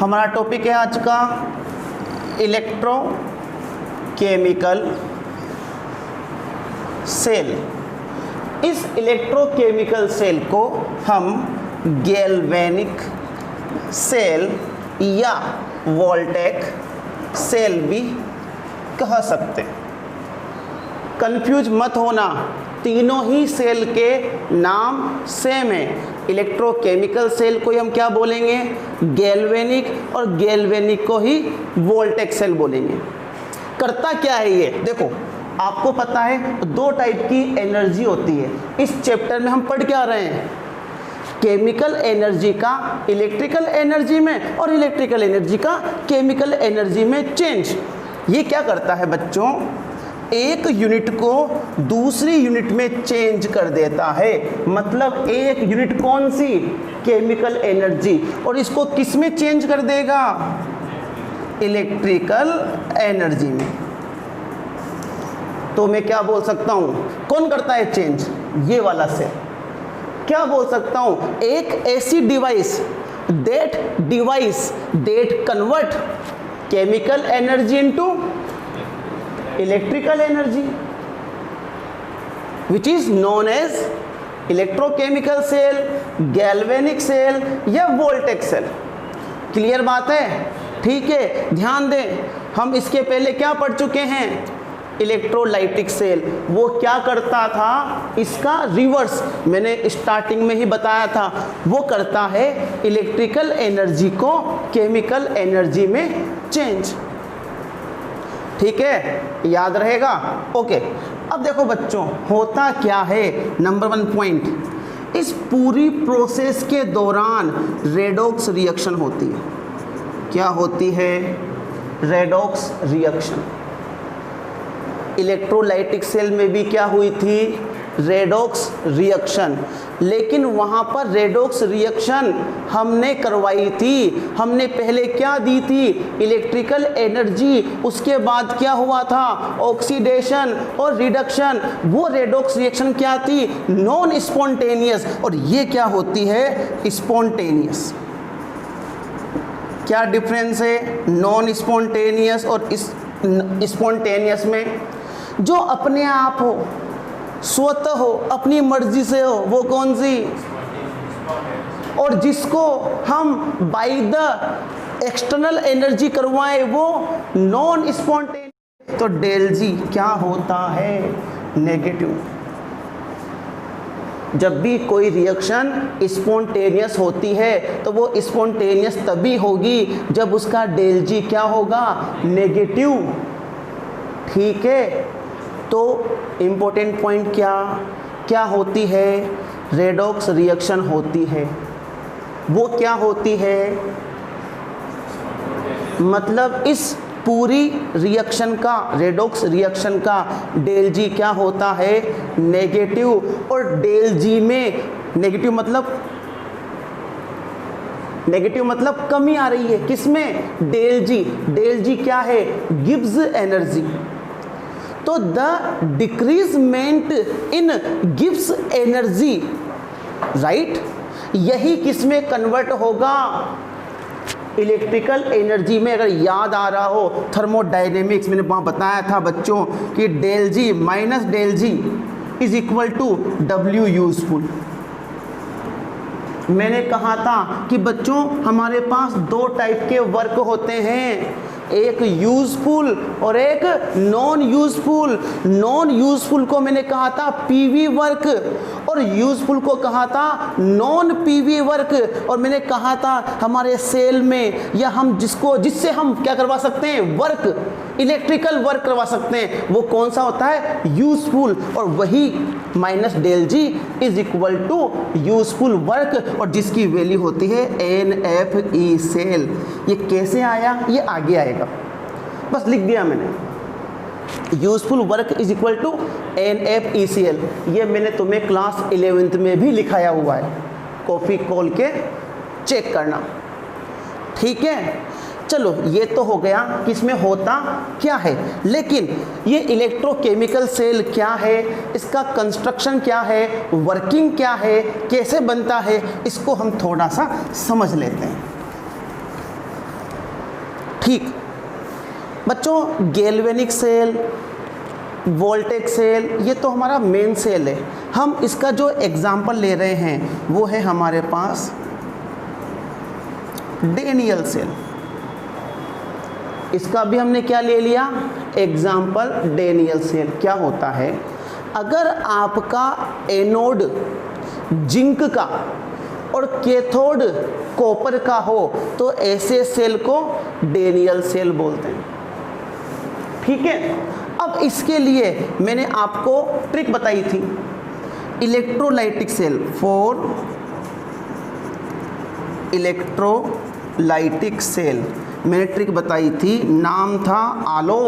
हमारा टॉपिक है आज का इलेक्ट्रोकेमिकल सेल। इस इलेक्ट्रोकेमिकल सेल को हम गैल्वेनिक सेल या वोल्टेक सेल भी कह सकते हैं। कंफ्यूज मत होना, तीनों ही सेल के नाम सेम है। इलेक्ट्रोकेमिकल सेल को हम क्या बोलेंगे? गैल्वेनिक, और गैल्वेनिक को ही वोल्टेक सेल बोलेंगे। करता क्या है ये? देखो, आपको पता है दो टाइप की एनर्जी होती है। इस चैप्टर में हम पढ़ क्या रहे हैं? केमिकल एनर्जी का इलेक्ट्रिकल एनर्जी में और इलेक्ट्रिकल एनर्जी का केमिकल एनर्जी में चेंज। ये क्या करता है बच्चों? एक यूनिट को दूसरी यूनिट में चेंज कर देता है। मतलब एक यूनिट कौन सी? केमिकल एनर्जी, और इसको किस में चेंज कर देगा? इलेक्ट्रिकल एनर्जी में। तो मैं क्या बोल सकता हूं? कौन करता है चेंज? ये वाला सेल। क्या बोल सकता हूं? एक ऐसी device that convert chemical energy into electrical energy which is known as electrochemical cell, galvanic cell या वोल्टेक सेल। क्लियर बात है? ठीक है, ध्यान दें। हम इसके पहले क्या पढ़ चुके हैं? Electrolytic cell. वो क्या करता था? इसका रिवर्स मैंने स्टार्टिंग में ही बताया था। वो करता है इलेक्ट्रिकल एनर्जी को केमिकल एनर्जी में चेंज। ठीक है, याद रहेगा? ओके। अब देखो बच्चों, होता क्या है? नंबर 1 पॉइंट, इस पूरी प्रोसेस के दौरान रेडॉक्स रिएक्शन होती है। क्या होती है? Redox reaction. इलेक्ट्रोलाइटिक सेल में भी क्या हुई थी? Redox reaction. लेकिन वहाँ पर रेडॉक्स रिएक्शन हमने करवाई थी। हमने पहले क्या दी थी? Electrical energy. उसके बाद क्या हुआ था? ऑक्सीडेशन और रिडक्शन। वो रेडॉक्स रिएक्शन क्या थी? Non spontaneous. और ये क्या होती है? स्पॉन्टेनियस। क्या डिफरेंस है नॉन स्पॉन्टेनियस और स्पॉन्टेनियस में? जो अपने आप हो, स्वतः हो, अपनी मर्जी से हो, वो कौन सी? और जिसको हम बाय द एक्सटर्नल एनर्जी करवाएं वो नॉन स्पॉन्टेनियस। तो डेल जी क्या होता है? नेगेटिव। जब भी कोई रिएक्शन स्पॉन्टेनियस होती है तो वो स्पॉन्टेनियस तभी होगी जब उसका डेल जी क्या होगा? नेगेटिव। ठीक है, तो इम्पोर्टेंट पॉइंट क्या होती है? रेडॉक्स रिएक्शन होती है। वो क्या होती है? मतलब इस पूरी रिएक्शन का, रेडॉक्स रिएक्शन का डेल जी क्या होता है? नेगेटिव। और डेल जी में नेगेटिव मतलब कमी आ रही है। किसमें? डेल जी। डेल जी क्या है? Gives energy. तो the decreasement in gives energy, right, यही किसमें कन्वर्ट होगा? इलेक्ट्रिकल एनर्जी में। अगर याद आ रहा हो थर्मोडायनेमिक्स, मैंने वहाँ बताया था बच्चों कि del G minus del G is equal to W useful. मैंने कहा था कि बच्चों हमारे पास दो टाइप के वर्क होते हैं, एक यूजफुल और एक नॉन यूजफुल। नॉन यूजफुल को मैंने कहा था पीवी वर्क और यूजफुल को कहा था नॉन पीवी वर्क। और मैंने कहा था हमारे सेल में या हम जिससे हम क्या करवा सकते हैं? वर्क, इलेक्ट्रिकल वर्क करवा सकते हैं। वो कौन सा होता है? यूजफुल। और वही minus del G is equal to useful work, और जिसकी वैल्यू होती है NFE सेल। ये कैसे आया? ये आगे आएगा, बस लिख दिया मैंने। Useful work is equal to NFECl। ये मैंने तुम्हें क्लास 11th में भी लिखाया हुआ है, कॉपी खोल के चेक करना। ठीक है, चलो ये तो हो गया कि इसमें होता क्या है। लेकिन ये इलेक्ट्रोकेमिकल सेल क्या है, इसका कंस्ट्रक्शन क्या है, वर्किंग क्या है, कैसे बनता है, इसको हम थोड़ा सा समझ लेते हैं। ठीक बच्चों, गैल्वेनिक सेल, वोल्टेज सेल, ये तो हमारा मेन सेल है। हम इसका जो एग्जाम्पल ले रहे हैं वो है हमारे पास डेनियल सेल। इसका भी हमने क्या ले लिया, एग्जाम्पल डेनियल सेल। क्या होता है, अगर आपका एनोड जिंक का और कैथोड कॉपर का हो तो ऐसे सेल को डेनियल सेल बोलते हैं। ठीक है, अब इसके लिए मैंने आपको ट्रिक बताई थी, electrolytic cell, for electrolytic cell मैंने ट्रिक बताई थी, नाम था आलो।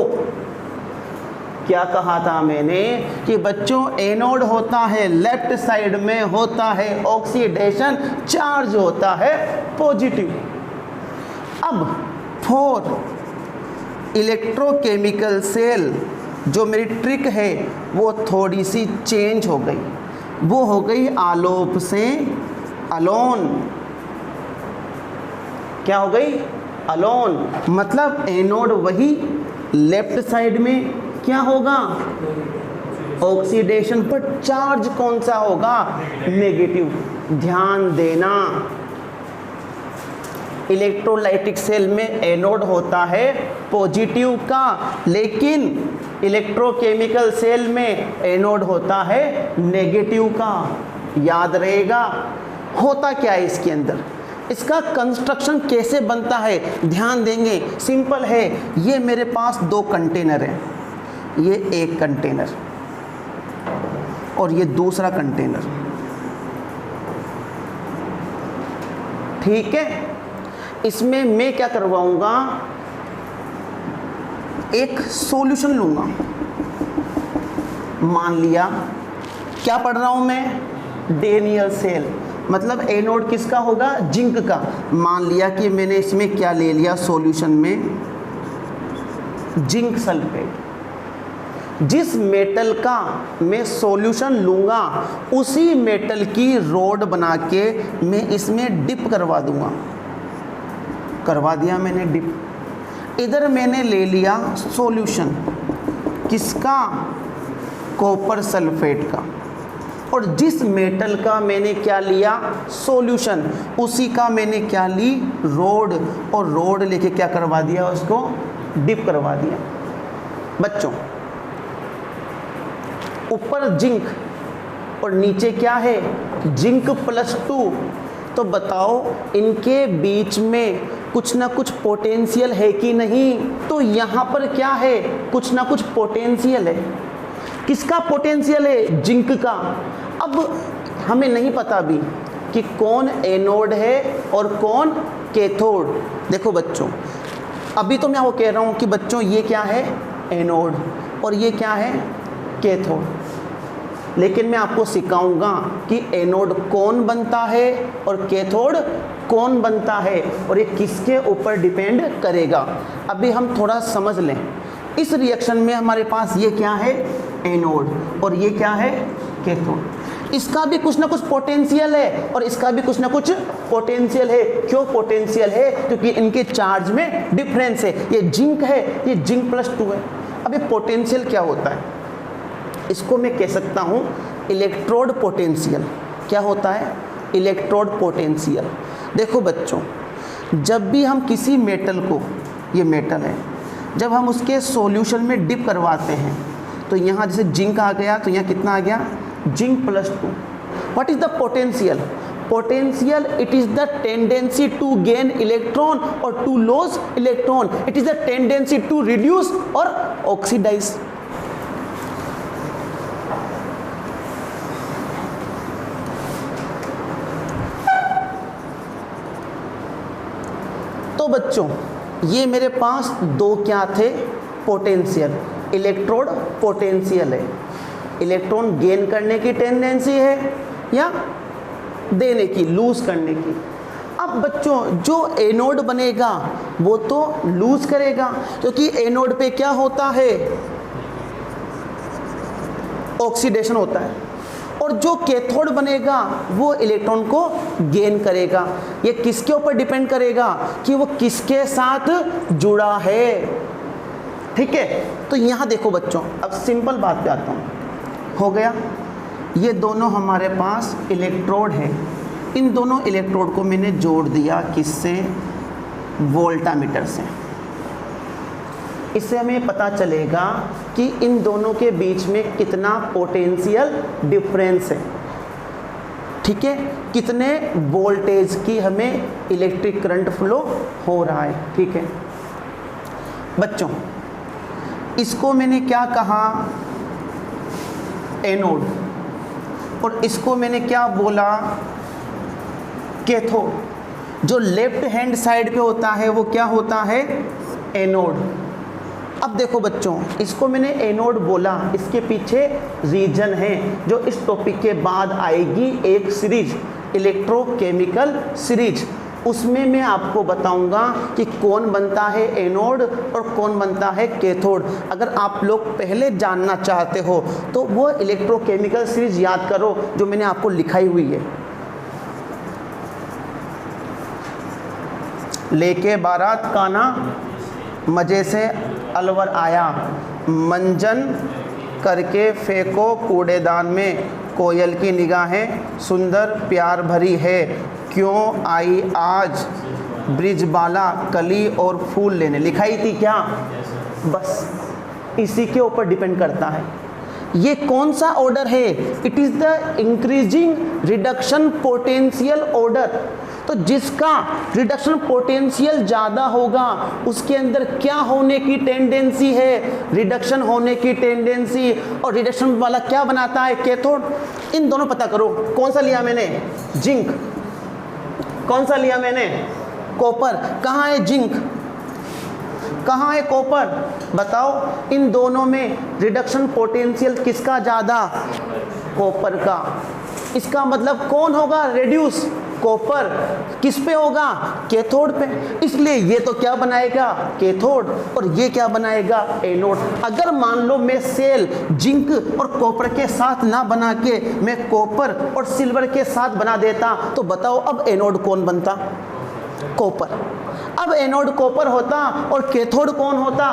क्या कहा था मैंने कि बच्चों एनोड होता है लेफ्ट साइड में होता है ऑक्सीडेशन, चार्ज होता है पॉजिटिव। अब फॉर इलेक्ट्रोकेमिकल सेल जो मेरी ट्रिक है वो थोड़ी सी चेंज हो गई, वो हो गई आलोप से अलोन। क्या हो गई, अलोन। मतलब एनोड वही, लेफ्ट साइड में क्या होगा, ऑक्सीडेशन, पर चार्ज कौन सा होगा, नेगेटिव। ध्यान देना, इलेक्ट्रोलाइटिक सेल में एनोड होता है पॉजिटिव का, लेकिन इलेक्ट्रोकेमिकल सेल में एनोड होता है नेगेटिव का। याद रहेगा। होता क्या है इसके अंदर, इसका कंस्ट्रक्शन कैसे बनता है, ध्यान देंगे। सिंपल है, ये मेरे पास दो कंटेनर हैं, ये एक कंटेनर और ये दूसरा कंटेनर। ठीक है, इसमें मैं क्या करवाऊंगा, एक सॉल्यूशन लूंगा। मान लिया क्या पढ़ रहा हूं मैं, डेनियल सेल, मतलब एनोड किसका होगा, जिंक का। मान लिया कि मैंने इसमें क्या ले लिया, सॉल्यूशन में जिंक सल्फेट। जिस मेटल का मैं सॉल्यूशन लूँगा उसी मेटल की रोड बना के मैं इसमें डिप करवा दूँगा। करवा दिया मैंने डिप। इधर मैंने ले लिया सॉल्यूशन किसका, कॉपर सल्फेट का, और जिस मेटल का मैंने क्या लिया सॉल्यूशन, उसी का मैंने क्या ली, रोड, और रोड लेके क्या करवा दिया, उसको डिप करवा दिया। बच्चों, ऊपर जिंक और नीचे क्या है, जिंक +2। तो बताओ इनके बीच में कुछ ना कुछ पोटेंशियल है कि नहीं। तो यहाँ पर क्या है, कुछ ना कुछ पोटेंशियल है। किसका पोटेंशियल है, जिंक का। अब हमें नहीं पता भी कि कौन एनोड है और कौन कैथोड। देखो बच्चों, अभी तो मैं वो कह रहा हूँ कि बच्चों ये क्या है, एनोड, और ये क्या है, कैथोड। लेकिन मैं आपको सिखाऊंगा कि एनोड कौन बनता है और कैथोड कौन बनता है, और ये किसके ऊपर डिपेंड करेगा। अभी हम थोड़ा समझ लें। इस रिएक्शन में हमारे पास ये क्या है, एनोड, और ये क्या है, कैथोड। इसका भी कुछ ना कुछ पोटेंशियल है और इसका भी कुछ ना कुछ पोटेंशियल है। क्यों पोटेंशियल है, क्योंकि इनके चार्ज में डिफरेंस है। ये जिंक है, ये जिंक +2 है। अब ये पोटेंशियल क्या होता है, इसको मैं कह सकता हूँ इलेक्ट्रोड पोटेंशियल। क्या होता है, इलेक्ट्रोड पोटेंशियल। देखो बच्चों, जब भी हम किसी मेटल को, ये मेटल है, जब हम उसके सॉल्यूशन में डिप करवाते हैं तो यहाँ जैसे जिंक आ गया तो यहाँ कितना आ गया, zinc +2। What is the potential, potential it is the tendency to gain electron और to loss electron. It is the tendency to reduce और ऑक्सीडाइज। तो बच्चों, ये मेरे पास दो क्या थे, पोटेंशियल। इलेक्ट्रोड पोटेंशियल है, इलेक्ट्रॉन गेन करने की टेंडेंसी है या देने की, लूज करने की। अब बच्चों, जो एनोड बनेगा वो तो लूज करेगा, क्योंकि एनोड पे क्या होता है, ऑक्सीडेशन होता है। और और जो कैथोड बनेगा वो इलेक्ट्रॉन को गेन करेगा। ये किसके ऊपर डिपेंड करेगा कि वो किसके साथ जुड़ा है। ठीक है, तो यहाँ देखो बच्चों, अब सिंपल बात पे आता हूँ। हो गया, ये दोनों हमारे पास इलेक्ट्रोड है, इन दोनों इलेक्ट्रोड को मैंने जोड़ दिया किससे, वोल्टामीटर से। इससे हमें पता चलेगा कि इन दोनों के बीच में कितना पोटेंशियल डिफरेंस है। ठीक है, कितने वोल्टेज की हमें इलेक्ट्रिक करंट फ्लो हो रहा है। ठीक है बच्चों, इसको मैंने क्या कहा, एनोड, और इसको मैंने क्या बोला, कैथोड। जो लेफ्ट हैंड साइड पे होता है वो क्या होता है, एनोड। अब देखो बच्चों, इसको मैंने एनोड बोला, इसके पीछे रीजन है जो इस टॉपिक के बाद आएगी, एक सीरीज, इलेक्ट्रोकेमिकल सीरीज। उसमें मैं आपको बताऊंगा कि कौन बनता है एनोड और कौन बनता है कैथोड। अगर आप लोग पहले जानना चाहते हो तो वो इलेक्ट्रोकेमिकल सीरीज याद करो जो मैंने आपको लिखाई हुई है। लेके बारात काना मज़े से अलवर आया, मंजन करके फेंको कूड़ेदान में, कोयल की निगाहें सुंदर प्यार भरी है, क्यों आई आज ब्रिजबाला कली और फूल लेने। लिखाई थी क्या, बस इसी के ऊपर डिपेंड करता है। ये कौन सा ऑर्डर है, it is the increasing reduction potential order. तो जिसका रिडक्शन पोटेंशियल ज़्यादा होगा उसके अंदर क्या होने की टेंडेंसी है, रिडक्शन होने की टेंडेंसी, और रिडक्शन वाला क्या बनाता है, कैथोड। इन दोनों पता करो। कौन सा लिया मैंने, जिंक। कौन सा लिया मैंने, कॉपर। कहाँ है जिंक, कहाँ है कॉपर, बताओ। इन दोनों में रिडक्शन पोटेंशियल किसका ज़्यादा, कॉपर का। इसका मतलब कौन होगा रेड्यूस, कॉपर। किस पे होगा, कैथोड पे। इसलिए ये तो क्या बनाएगा, कैथोड, और ये क्या बनाएगा, एनोड। अगर मान लो मैं सेल जिंक और कॉपर के साथ ना बना के मैं कॉपर और सिल्वर के साथ बना देता तो बताओ अब एनोड कौन बनता, कॉपर। अब एनोड कॉपर होता और कैथोड कौन होता,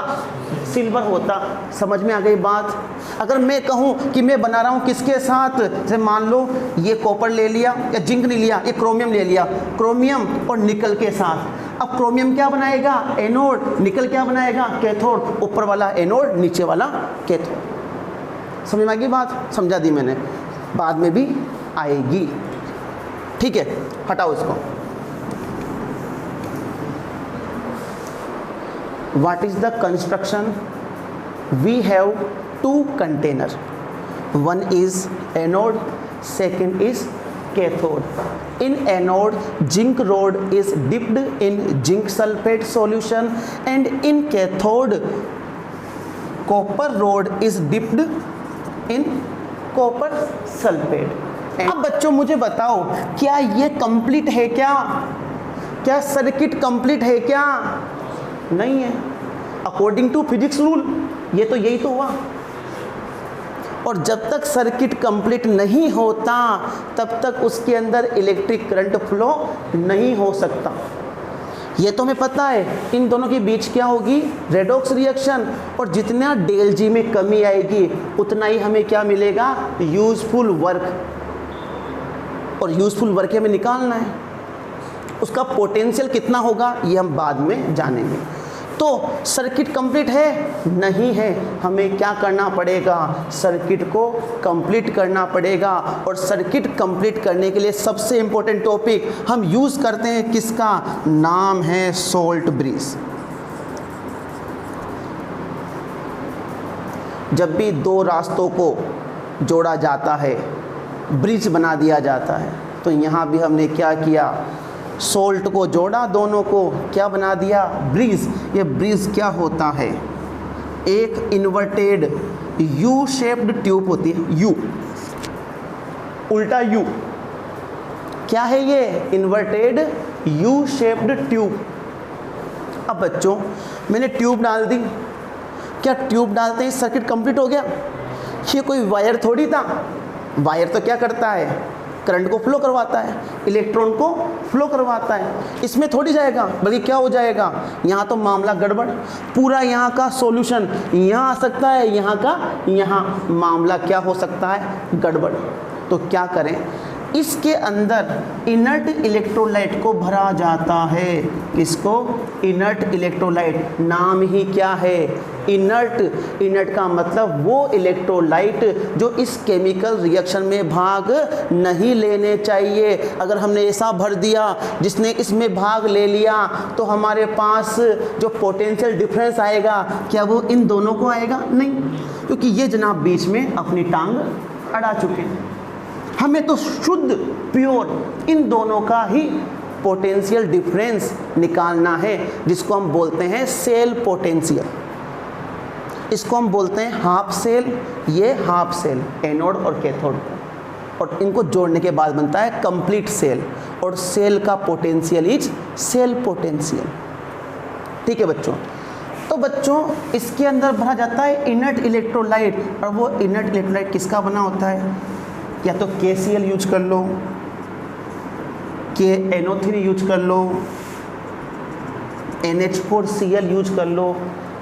सिल्वर होता। समझ में आ गई बात। अगर मैं कहूँ कि मैं बना रहा हूँ किसके साथ, जैसे मान लो ये कॉपर ले लिया या जिंक नहीं लिया, ये क्रोमियम ले लिया, क्रोमियम और निकल के साथ। अब क्रोमियम क्या बनाएगा, एनोड, निकल क्या बनाएगा, कैथोड। ऊपर वाला एनोड, नीचे वाला कैथोड। समझ में आ गई बात, समझा दी मैंने, बाद में भी आएगी। ठीक है, हटाओ इसको। What is the construction? We have two container. One is anode, second is cathode. In anode, zinc rod is dipped in zinc sulfate solution, and in cathode, copper rod is dipped in copper sulfate. अब बच्चों मुझे बताओ, क्या ये complete है क्या circuit complete है क्या? नहीं है। अकॉर्डिंग टू फिजिक्स रूल ये तो यही तो हुआ। और जब तक सर्किट कंप्लीट नहीं होता तब तक उसके अंदर इलेक्ट्रिक करंट फ्लो नहीं हो सकता। ये तो हमें पता है। इन दोनों के बीच क्या होगी, रेडॉक्स रिएक्शन, और जितना डेल जी में कमी आएगी उतना ही हमें क्या मिलेगा, यूजफुल वर्क। और यूजफुल वर्क हमें निकालना है, उसका पोटेंशियल कितना होगा ये हम बाद में जानेंगे। तो सर्किट कंप्लीट है, नहीं है, हमें क्या करना पड़ेगा, सर्किट को कंप्लीट करना पड़ेगा। और सर्किट कंप्लीट करने के लिए सबसे इम्पोर्टेंट टॉपिक हम यूज़ करते हैं किसका, नाम है सोल्ट ब्रिज। जब भी दो रास्तों को जोड़ा जाता है, ब्रिज बना दिया जाता है, तो यहाँ भी हमने क्या किया, सोल्ट को जोड़ा, दोनों को क्या बना दिया, ब्रिज। ये ब्रिज क्या होता है, एक इन्वर्टेड यू शेप्ड ट्यूब होती है, यू, उल्टा यू। क्या है ये, इन्वर्टेड यू शेप्ड ट्यूब। अब बच्चों मैंने ट्यूब डाल दी, क्या ट्यूब डालते ही सर्किट कंप्लीट हो गया? ये कोई वायर थोड़ी था, वायर तो क्या करता है, करंट को फ्लो करवाता है, इलेक्ट्रॉन को फ्लो करवाता है। इसमें थोड़ी जाएगा, बल्कि क्या हो जाएगा, यहाँ तो मामला गड़बड़, पूरा यहाँ का सॉल्यूशन यहाँ आ सकता है, यहाँ का यहाँ, मामला क्या हो सकता है, गड़बड़। तो क्या करें, इसके अंदर इनर्ट इलेक्ट्रोलाइट को भरा जाता है। किसको, इनर्ट इलेक्ट्रोलाइट, नाम ही क्या है, इनर्ट। इनर्ट का मतलब वो इलेक्ट्रोलाइट जो इस केमिकल रिएक्शन में भाग नहीं लेने चाहिए। अगर हमने ऐसा भर दिया जिसने इसमें भाग ले लिया तो हमारे पास जो पोटेंशियल डिफरेंस आएगा, क्या वो इन दोनों को आएगा, नहीं, क्योंकि ये जनाब बीच में अपनी टांग अड़ा चुके हैं। हमें तो शुद्ध प्योर इन दोनों का ही पोटेंशियल डिफरेंस निकालना है, जिसको हम बोलते हैं सेल पोटेंशियल। इसको हम बोलते हैं हाफ सेल, ये हाफ सेल, एनोड और कैथोड, और इनको जोड़ने के बाद बनता है कंप्लीट सेल, और सेल का पोटेंशियल इज सेल पोटेंशियल। ठीक है बच्चों। तो बच्चों इसके अंदर भरा जाता है इनर्ट इलेक्ट्रोलाइट, और वो इनर्ट इलेक्ट्रोलाइट किसका बना होता है, या तो KCl यूज कर लो, KNO3 यूज कर लो, NH4Cl यूज कर लो।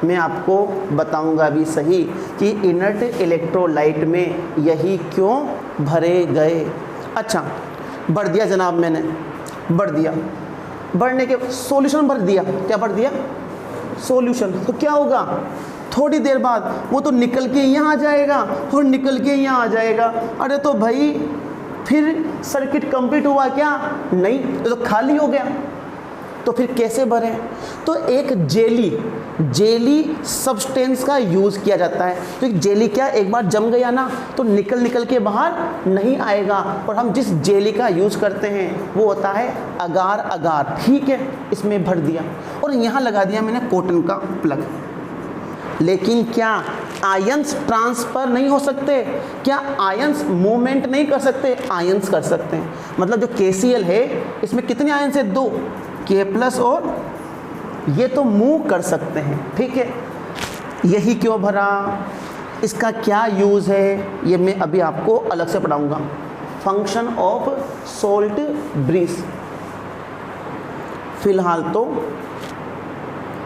मैं आपको बताऊंगा भी सही कि इनर्ट इलेक्ट्रोलाइट में यही क्यों भरे गए। अच्छा, भर दिया जनाब, मैंने भर दिया, भरने के सॉल्यूशन भर दिया, क्या भर दिया, सॉल्यूशन। तो क्या होगा, थोड़ी देर बाद वो तो निकल के यहाँ आ जाएगा और निकल के यहाँ आ जाएगा। अरे तो भाई फिर सर्किट कंप्लीट हुआ क्या, नहीं, तो खाली हो गया। तो फिर कैसे भरें, तो एक जेली सब्सटेंस का यूज़ किया जाता है। तो जेली क्या, एक बार जम गया ना तो निकल के बाहर नहीं आएगा, और हम जिस जेली का यूज़ करते हैं वो होता है अगार। ठीक है, इसमें भर दिया और यहाँ लगा दिया मैंने कॉटन का प्लग। लेकिन क्या आयंस ट्रांसफर नहीं हो सकते, क्या आयंस मूवमेंट नहीं कर सकते, आयंस कर सकते हैं। मतलब जो KCl है इसमें कितने आयंस है, 2, K+ और ये तो मूव कर सकते हैं। ठीक है, यही क्यों भरा, इसका क्या यूज़ है, ये मैं अभी आपको अलग से पढ़ाऊंगा। Function of salt bridge. फिलहाल तो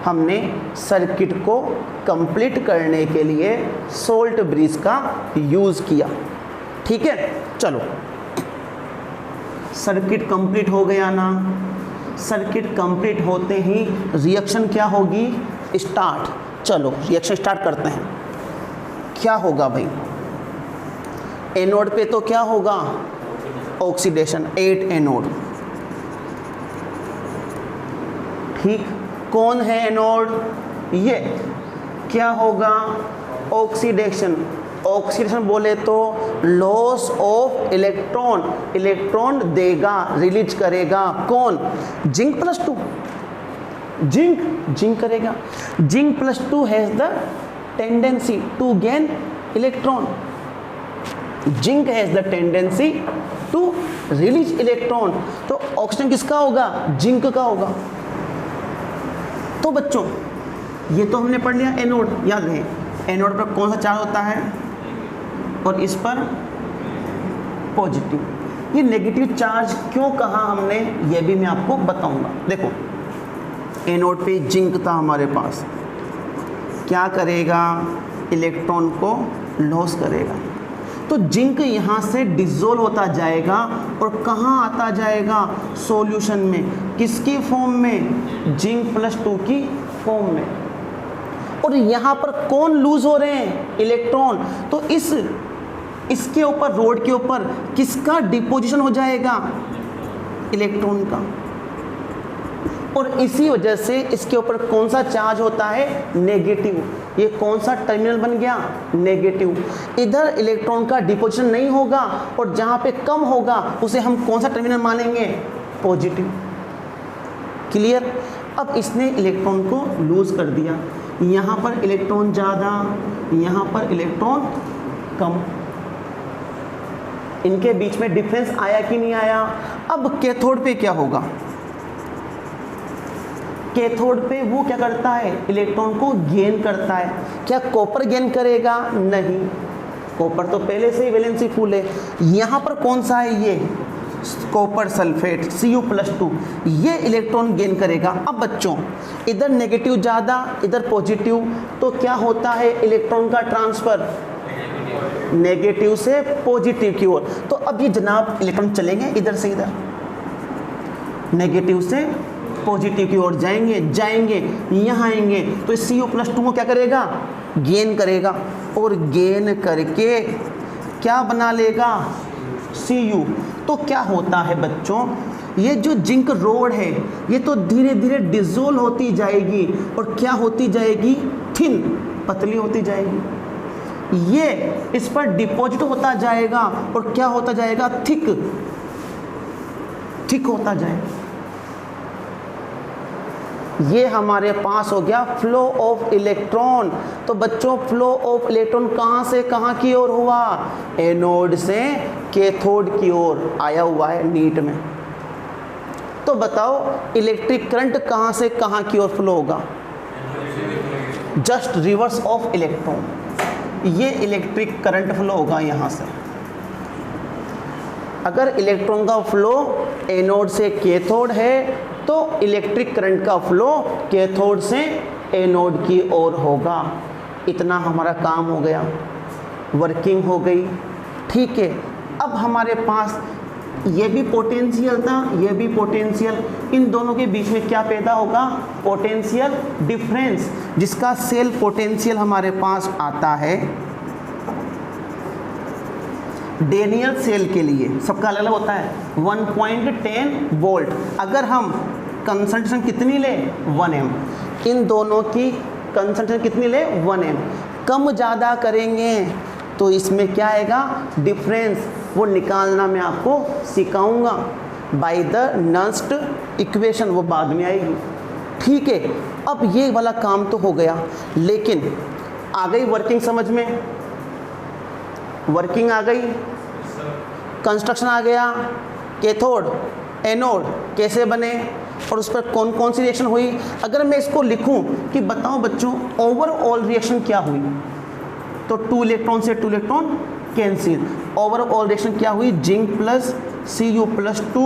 हमने सर्किट को कंप्लीट करने के लिए सोल्ट ब्रिज का यूज़ किया। ठीक है, चलो सर्किट कंप्लीट हो गया ना। सर्किट कंप्लीट होते ही रिएक्शन क्या होगी, स्टार्ट। चलो रिएक्शन स्टार्ट करते हैं। क्या होगा भाई, एनोड पे तो क्या होगा, ऑक्सीडेशन, 8 एनोड। ठीक, कौन है एनोड, ये क्या होगा, ऑक्सीडेशन। ऑक्सीडेशन बोले तो लॉस ऑफ इलेक्ट्रॉन, इलेक्ट्रॉन देगा, रिलीज करेगा कौन, Zn+2, जिंक करेगा। Zn+2 has the tendency to gain electron, zinc has the tendency to release electron. तो ऑक्सीजन किसका होगा, जिंक का होगा। तो बच्चों ये तो हमने पढ़ लिया एनोड, याद रहे एनोड पर कौन सा चार्ज होता है और इस पर पॉजिटिव। ये नेगेटिव चार्ज क्यों कहा हमने, ये भी मैं आपको बताऊंगा। देखो एनोड पे जिंक था हमारे पास, क्या करेगा, इलेक्ट्रॉन को लॉस करेगा। तो जिंक यहाँ से डिसोल्व होता जाएगा और कहाँ आता जाएगा, सॉल्यूशन में, किसकी फॉर्म में, Zn+2 की फॉर्म में। और यहाँ पर कौन लूज हो रहे हैं, इलेक्ट्रॉन। तो इसके ऊपर, रोड के ऊपर किसका डिपोजिशन हो जाएगा, इलेक्ट्रॉन का। और इसी वजह से इसके ऊपर कौन सा चार्ज होता है, नेगेटिव। ये कौन सा टर्मिनल बन गया, नेगेटिव। इधर इलेक्ट्रॉन का डिपोजिशन नहीं होगा और जहाँ पे कम होगा उसे हम कौन सा टर्मिनल मानेंगे, पॉजिटिव। क्लियर। अब इसने इलेक्ट्रॉन को लूज कर दिया, यहाँ पर इलेक्ट्रॉन ज़्यादा, यहाँ पर इलेक्ट्रॉन कम, इनके बीच में डिफरेंस आया कि नहीं आया। अब कैथोड पे क्या होगा, कैथोड पे वो क्या करता है, इलेक्ट्रॉन को गेन करता है। क्या कॉपर गेन करेगा, नहीं। कॉपर तो पहले से ही वैलेंसी फुल है। यहाँ पर कौन सा है, ये कॉपर सल्फेट Cu+2, ये इलेक्ट्रॉन गेन करेगा। अब बच्चों इधर नेगेटिव ज़्यादा इधर पॉजिटिव, तो क्या होता है इलेक्ट्रॉन का ट्रांसफ़र, नेगेटिव से पॉजिटिव की ओर। तो अब ये जनाब इलेक्ट्रॉन चलेंगे इधर से इधर, नेगेटिव से पॉजिटिव की ओर जाएंगे यहाँ आएंगे, तो Cu+2 को क्या करेगा, गेन करेगा, और गेन करके क्या बना लेगा, Cu। तो क्या होता है बच्चों, ये जो जिंक रोड है ये तो धीरे धीरे डिसोल्व होती जाएगी, और क्या होती जाएगी, थिन, पतली होती जाएगी। ये इस पर डिपॉजिट होता जाएगा, और क्या होता जाएगा, थिक होता जाएगा। ये हमारे पास हो गया फ्लो ऑफ इलेक्ट्रॉन। तो बच्चों फ्लो ऑफ इलेक्ट्रॉन कहाँ से कहाँ की ओर हुआ, एनोड से कैथोड की ओर आया हुआ है नीट में। तो बताओ इलेक्ट्रिक करंट कहाँ से कहाँ की ओर फ्लो होगा, जस्ट रिवर्स ऑफ इलेक्ट्रॉन। ये इलेक्ट्रिक करंट फ्लो होगा यहाँ से। अगर इलेक्ट्रॉन का फ्लो एनोड से कैथोड है तो इलेक्ट्रिक करंट का फ्लो कैथोड से एनोड की ओर होगा। इतना हमारा काम हो गया, वर्किंग हो गई, ठीक है। अब हमारे पास ये भी पोटेंशियल था, ये भी पोटेंशियल, इन दोनों के बीच में क्या पैदा होगा, पोटेंशियल डिफरेंस, जिसका सेल पोटेंशियल हमारे पास आता है डेनियल सेल के लिए सबका अलग अलग होता है 1.10 वोल्ट। अगर हम कंसंट्रेशन कितनी ले 1 m, इन दोनों की कंसंट्रेशन कितनी ले 1 m, कम ज़्यादा करेंगे तो इसमें क्या आएगा, डिफरेंस, वो निकालना मैं आपको सिखाऊंगा बाय द नस्ट इक्वेशन, वो बाद में आएगी, ठीक है। अब ये वाला काम तो हो गया, लेकिन आ गई वर्किंग समझ में, वर्किंग आ गई, कंस्ट्रक्शन आ गया, कैथोड एनोड कैसे बने और उस पर कौन कौन सी रिएक्शन हुई। अगर मैं इसको लिखूं कि बताओ बच्चों ओवरऑल रिएक्शन क्या हुई, तो 2 इलेक्ट्रॉन से 2 इलेक्ट्रॉन कैंसिल, ओवरऑल रिएक्शन क्या हुई, zinc plus Cu+2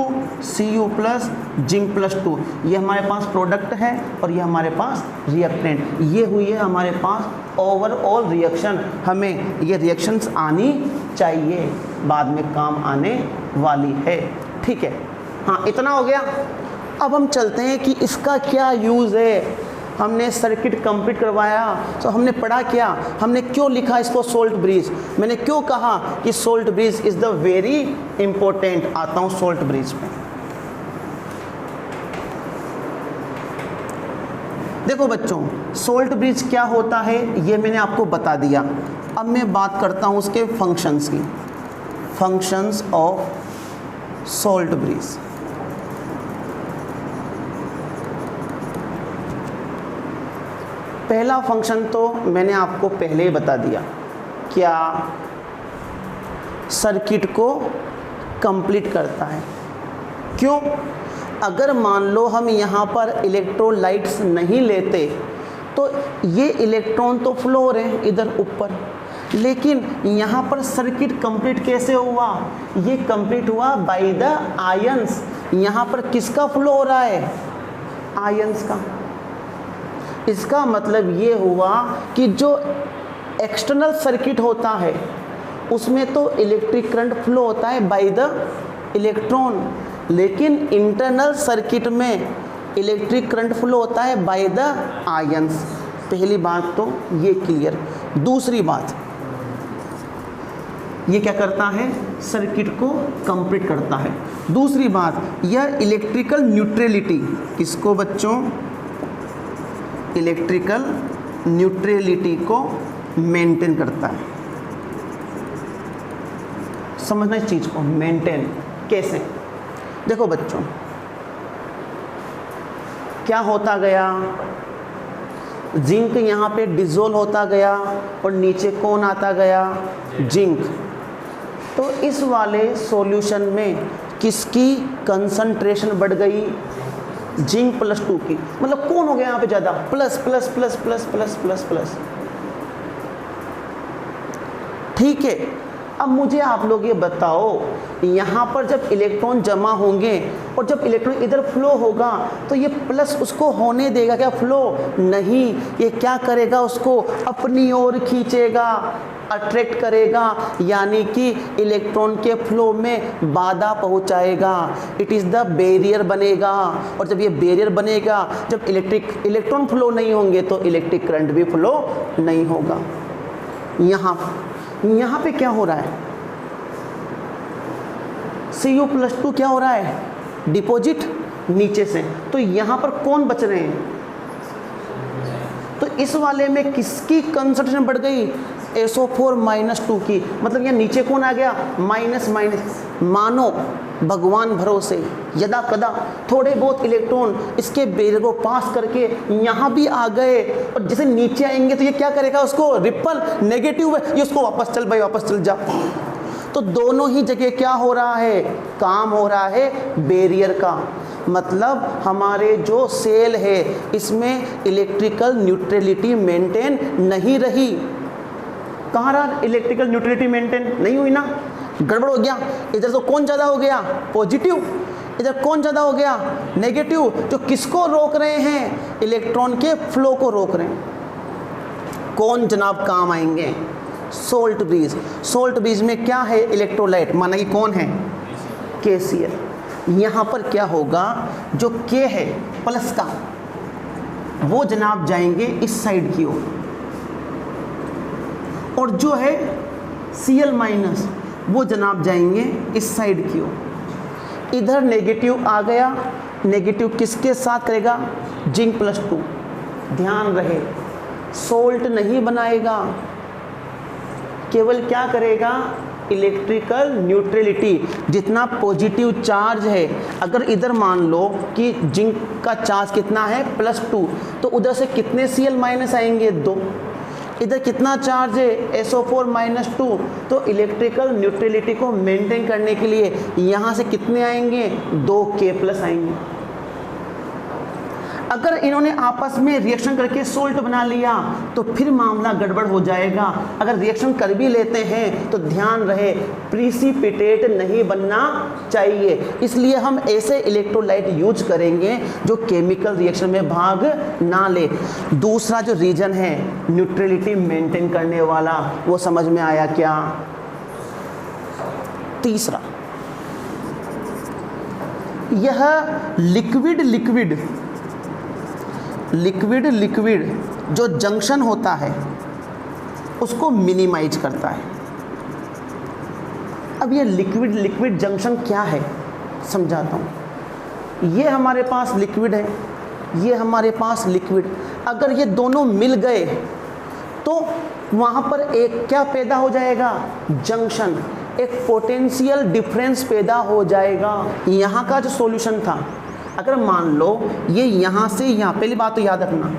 Cu plus zinc +2, ये हमारे पास प्रोडक्ट है और ये हमारे पास रिएक्टेंट, ये हुई है हमारे पास ओवरऑल रिएक्शन। हमें ये रिएक्शंस आनी चाहिए, बाद में काम आने वाली है, ठीक है। हाँ इतना हो गया। अब हम चलते हैं कि इसका क्या यूज़ है। हमने सर्किट कंप्लीट करवाया, तो हमने पढ़ा क्या, हमने क्यों लिखा इसको सोल्ट ब्रिज, मैंने क्यों कहा कि salt bridge is the very important. आता हूँ सोल्ट ब्रिज पे। देखो बच्चों सोल्ट ब्रिज क्या होता है ये मैंने आपको बता दिया। अब मैं बात करता हूँ उसके फंक्शंस की, फंक्शंस ऑफ सोल्ट ब्रिज। पहला फंक्शन तो मैंने आपको पहले ही बता दिया, क्या, सर्किट को कंप्लीट करता है। क्यों, अगर मान लो हम यहाँ पर इलेक्ट्रोलाइट्स नहीं लेते तो ये इलेक्ट्रॉन तो फ्लो हो रहे हैं इधर ऊपर, लेकिन यहाँ पर सर्किट कंप्लीट कैसे हुआ, ये कंप्लीट हुआ बाय द आयंस। यहाँ पर किसका फ्लो हो रहा है, आयंस का। इसका मतलब ये हुआ कि जो एक्सटर्नल सर्किट होता है उसमें तो इलेक्ट्रिक करंट फ्लो होता है बाय द इलेक्ट्रॉन, लेकिन इंटरनल सर्किट में इलेक्ट्रिक करंट फ्लो होता है बाय द आयंस। पहली बात तो ये क्लियर। दूसरी बात, ये क्या करता है, सर्किट को कंप्लीट करता है। दूसरी बात, यह इलेक्ट्रिकल न्यूट्रलिटी, इसको बच्चों इलेक्ट्रिकल न्यूट्रलिटी को मेंटेन करता है। समझना इस चीज़ को, मेंटेन कैसे। देखो बच्चों क्या होता गया, जिंक यहाँ पे डिसोल्व होता गया और नीचे कौन आता गया, जिंक। तो इस वाले सॉल्यूशन में किसकी कंसंट्रेशन बढ़ गई, जिंक +2 की। मतलब कौन हो गया यहाँ पे ज़्यादा, plus plus plus plus plus plus plus. ठीक है। अब मुझे आप लोग ये बताओ, यहाँ पर जब इलेक्ट्रॉन जमा होंगे और जब इलेक्ट्रॉन इधर फ्लो होगा तो ये प्लस उसको होने देगा क्या फ्लो? नहीं, ये क्या करेगा? उसको अपनी ओर खींचेगा, अट्रैक्ट करेगा, यानी कि इलेक्ट्रॉन के फ्लो में बाधा पहुंचाएगा। इट इज़ द बैरियर बनेगा। और जब ये बैरियर बनेगा, जब इलेक्ट्रॉन फ्लो नहीं होंगे तो इलेक्ट्रिक करंट भी फ्लो नहीं होगा। यहाँ पे क्या हो रहा है? Cu+2 क्या हो रहा है? डिपॉजिट नीचे से। तो यहाँ पर कौन बच रहे हैं? तो इस वाले में किसकी कंसंट्रेशन बढ़ गई? SO4-2 की। मतलब यहाँ नीचे कौन आ गया? Minus minus. मानो भगवान भरोसे यदा कदा थोड़े बहुत इलेक्ट्रॉन इसके बैरियर को पास करके यहाँ भी आ गए, और जैसे नीचे आएंगे तो ये क्या करेगा? उसको रिपल, नेगेटिव है, ये उसको वापस चल भाई, वापस चल जा। तो दोनों ही जगह क्या हो रहा है? काम हो रहा है बैरियर का। मतलब हमारे जो सेल है इसमें इलेक्ट्रिकल न्यूट्रलिटी मेंटेन नहीं रही। कहाँ रहा इलेक्ट्रिकल न्यूट्रलिटी? मेंटेन नहीं हुई ना, गड़बड़ हो गया। इधर तो कौन ज़्यादा हो गया? पॉजिटिव। इधर कौन ज़्यादा हो गया? नेगेटिव। जो किसको रोक रहे हैं? इलेक्ट्रॉन के फ्लो को रोक रहे हैं। कौन जनाब काम आएंगे? Salt bridge. सोल्ट ब्रिज में क्या है? इलेक्ट्रोलाइट। माना कि कौन है? KCl। यहाँ पर क्या होगा? जो K है प्लस का, वो जनाब जाएंगे इस साइड की ओर, और जो है Cl- वो जनाब जाएंगे इस साइड की ओर। इधर नेगेटिव आ गया, नेगेटिव किसके साथ करेगा? Zn+2। ध्यान रहे, सोल्ट नहीं बनाएगा, केवल क्या करेगा? Electrical neutrality. जितना पॉजिटिव चार्ज है, अगर इधर मान लो कि जिंक का चार्ज कितना है? +2, तो उधर से कितने Cl- आएंगे? 2। इधर कितना चार्ज है? SO4-2, तो इलेक्ट्रिकल न्यूट्रलिटी को मेंटेन करने के लिए यहाँ से कितने आएंगे? 2K+ आएंगे। अगर इन्होंने आपस में रिएक्शन करके सोल्ट बना लिया तो फिर मामला गड़बड़ हो जाएगा। अगर रिएक्शन कर भी लेते हैं तो ध्यान रहे प्रिसिपिटेट नहीं बनना चाहिए, इसलिए हम ऐसे इलेक्ट्रोलाइट यूज करेंगे जो केमिकल रिएक्शन में भाग ना ले। दूसरा जो रीजन है न्यूट्रलिटी मेंटेन करने वाला, वो समझ में आया क्या? तीसरा, यह लिक्विड जो जंक्शन होता है उसको मिनिमाइज करता है। अब ये लिक्विड जंक्शन क्या है समझाता हूँ। ये हमारे पास लिक्विड है, ये हमारे पास लिक्विड। अगर ये दोनों मिल गए तो वहाँ पर एक क्या पैदा हो जाएगा? जंक्शन। एक पोटेंशियल डिफरेंस पैदा हो जाएगा। यहाँ का जो सॉल्यूशन था, अगर मान लो ये यहाँ से यहाँ, पहली बात तो याद रखना,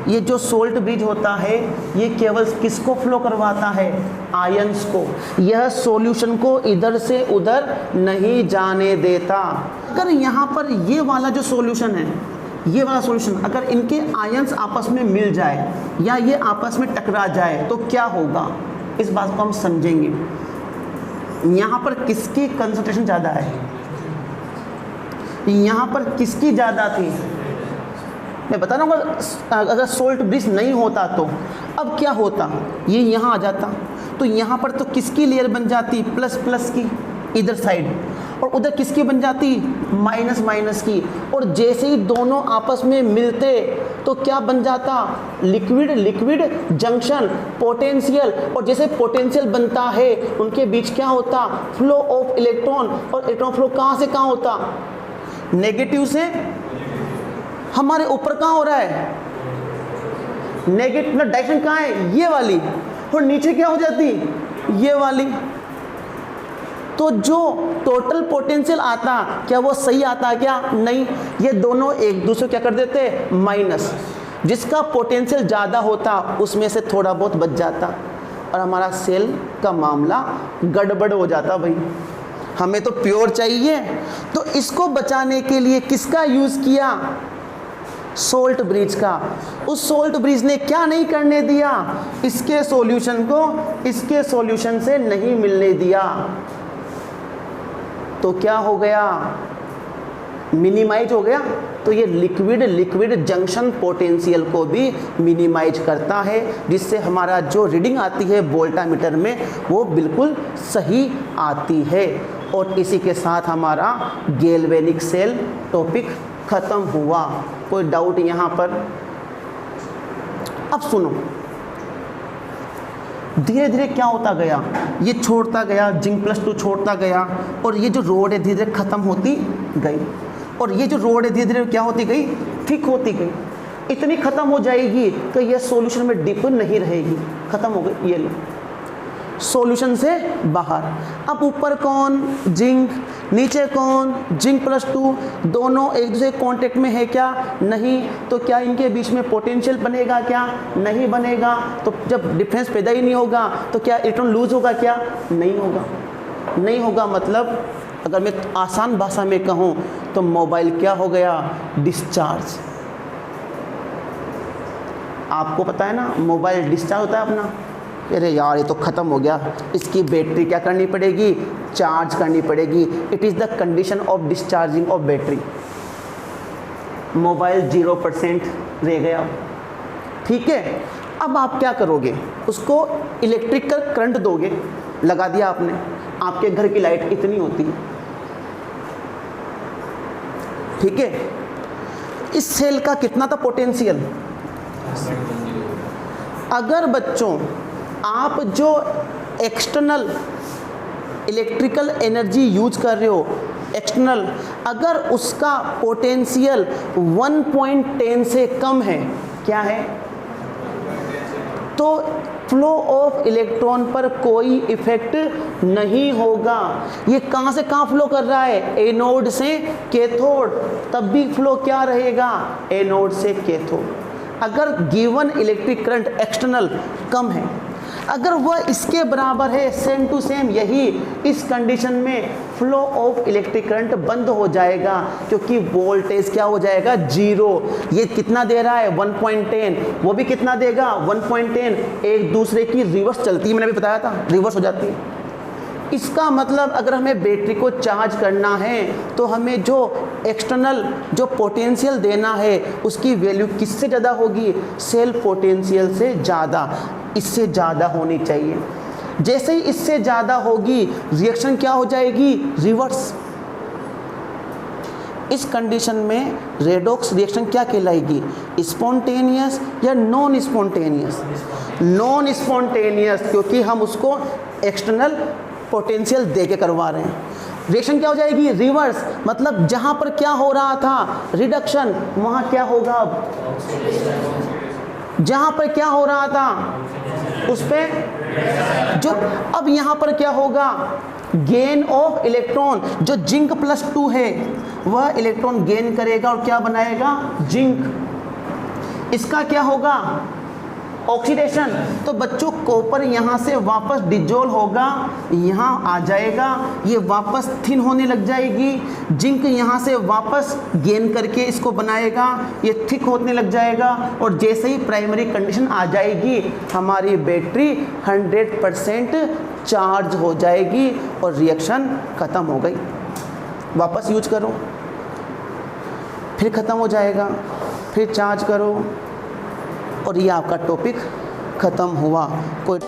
ये जो सोल्ट ब्रिज होता है ये केवल किसको फ्लो करवाता है? आयंस को। यह सॉल्यूशन को इधर से उधर नहीं जाने देता। अगर यहाँ पर ये वाला जो सॉल्यूशन है, ये वाला सॉल्यूशन, अगर इनके आयंस आपस में मिल जाए या ये आपस में टकरा जाए तो क्या होगा? इस बात को हम समझेंगे। यहाँ पर किसकी कंसंट्रेशन ज़्यादा है? यहाँ पर किसकी ज़्यादा थी? मैं बता रहा हूँ, अगर सोल्ट ब्रिज नहीं होता तो अब क्या होता? ये यहाँ आ जाता, तो यहाँ पर तो किसकी लेयर बन जाती? प्लस की इधर साइड, और उधर किसकी बन जाती? माइनस की। और जैसे ही दोनों आपस में मिलते तो क्या बन जाता? Liquid junction, potential. और जैसे पोटेंशियल बनता है उनके बीच क्या होता? Flow of electron. और इलेक्ट्रॉन फ्लो कहाँ से कहाँ होता? नेगेटिव से हमारे ऊपर कहाँ हो रहा है? नेगेटिव डायरेक्शन कहाँ है? ये वाली। और नीचे क्या हो जाती? ये वाली। तो जो टोटल पोटेंशियल आता, क्या वो सही आता क्या? नहीं, ये दोनों एक दूसरे क्या कर देते? माइनस। जिसका पोटेंशियल ज़्यादा होता उसमें से थोड़ा बहुत बच जाता और हमारा सेल का मामला गड़बड़ हो जाता। भाई हमें तो प्योर चाहिए, तो इसको बचाने के लिए किसका यूज़ किया? सोल्ट ब्रिज का। उस सोल्ट ब्रिज ने क्या नहीं करने दिया, इसके सॉल्यूशन को इसके सॉल्यूशन से नहीं मिलने दिया। तो क्या हो गया, मिनिमाइज हो गया। तो ये लिक्विड जंक्शन पोटेंशियल को भी मिनिमाइज करता है, जिससे हमारा जो रीडिंग आती है वोल्टामीटर में वो बिल्कुल सही आती है। और इसी के साथ हमारा गैल्वेनिक सेल टॉपिक ख़त्म हुआ। कोई डाउट यहाँ पर? अब सुनो, धीरे धीरे क्या होता गया, ये छोड़ता गया, जिंक +2 छोड़ता गया, और ये जो रोड है धीरे धीरे ख़त्म होती गई, और ये जो रोड है धीरे धीरे क्या होती गई, थिक होती गई। इतनी ख़त्म हो जाएगी कि ये सॉल्यूशन में डिप नहीं रहेगी, ख़त्म हो गई। ये लो सॉल्यूशन से बाहर। अब ऊपर कौन, जिंक, नीचे कौन, जिंक +2, दोनों एक दूसरे कांटेक्ट में है क्या, नहीं। तो क्या इनके बीच में पोटेंशियल बनेगा क्या, नहीं बनेगा। तो जब डिफरेंस पैदा ही नहीं होगा तो क्या इलेक्ट्रॉन लूज होगा क्या, नहीं होगा। नहीं होगा मतलब अगर मैं आसान भाषा में कहूँ तो मोबाइल क्या हो गया, डिस्चार्ज। आपको पता है ना मोबाइल डिस्चार्ज होता है अपना, अरे यार ये तो ख़त्म हो गया, इसकी बैटरी क्या करनी पड़ेगी, चार्ज करनी पड़ेगी। It is the condition of discharging of battery. Mobile 0% रह गया, ठीक है। अब आप क्या करोगे, उसको इलेक्ट्रिकल करंट दोगे, लगा दिया आपने, आपके घर की लाइट इतनी होती है, ठीक है। इस सेल का कितना था पोटेंशियल, अगर बच्चों आप जो एक्सटर्नल इलेक्ट्रिकल एनर्जी यूज कर रहे हो एक्सटर्नल, अगर उसका पोटेंशियल 1.10 से कम है, क्या है, तो फ्लो ऑफ इलेक्ट्रॉन पर कोई इफेक्ट नहीं होगा। ये कहाँ से कहाँ फ्लो कर रहा है, एनोड से कैथोड, तब भी फ्लो क्या रहेगा, एनोड से कैथोड। अगर गिवन इलेक्ट्रिक करंट एक्सटर्नल कम है, अगर वह इसके बराबर है, सेम टू सेम, यही इस कंडीशन में फ्लो ऑफ इलेक्ट्रिक करंट बंद हो जाएगा, क्योंकि वोल्टेज क्या हो जाएगा, 0। ये कितना दे रहा है 1.10, वो भी कितना देगा 1.10, एक दूसरे की रिवर्स चलती है, मैंने अभी बताया था रिवर्स हो जाती है। इसका मतलब अगर हमें बैटरी को चार्ज करना है तो हमें जो एक्सटर्नल जो पोटेंशियल देना है उसकी वैल्यू किससे ज़्यादा होगी, सेल पोटेंशियल से ज़्यादा, इससे ज़्यादा होनी चाहिए। जैसे ही इससे ज़्यादा होगी रिएक्शन क्या हो जाएगी, रिवर्स। इस कंडीशन में रेडॉक्स रिएक्शन क्या कहलाएगी, स्पॉन्टेनियस या नॉन स्पॉन्टेनियस, नॉन स्पॉन्टेनियस, क्योंकि हम उसको एक्सटर्नल पोटेंशियल दे के करवा रहे हैं। रिएक्शन क्या हो जाएगी, रिवर्स, मतलब जहाँ पर क्या हो रहा था रिडक्शन, वहाँ क्या होगा, जहाँ पर क्या हो रहा था उस पर जो, अब यहाँ पर क्या होगा, गेन ऑफ इलेक्ट्रॉन, जो जिंक +2 है वह इलेक्ट्रॉन गेन करेगा और क्या बनाएगा, जिंक। इसका क्या होगा, ऑक्सीडेशन। तो बच्चों कॉपर यहाँ से वापस डिजोल्व होगा, यहाँ आ जाएगा, ये वापस थिन होने लग जाएगी, जिंक यहाँ से वापस गेन करके इसको बनाएगा, ये थिक होने लग जाएगा, और जैसे ही प्राइमरी कंडीशन आ जाएगी हमारी बैटरी 100% चार्ज हो जाएगी और रिएक्शन ख़त्म हो गई। वापस यूज करो, फिर ख़त्म हो जाएगा, फिर चार्ज करो, और ये आपका टॉपिक ख़त्म हुआ। कोई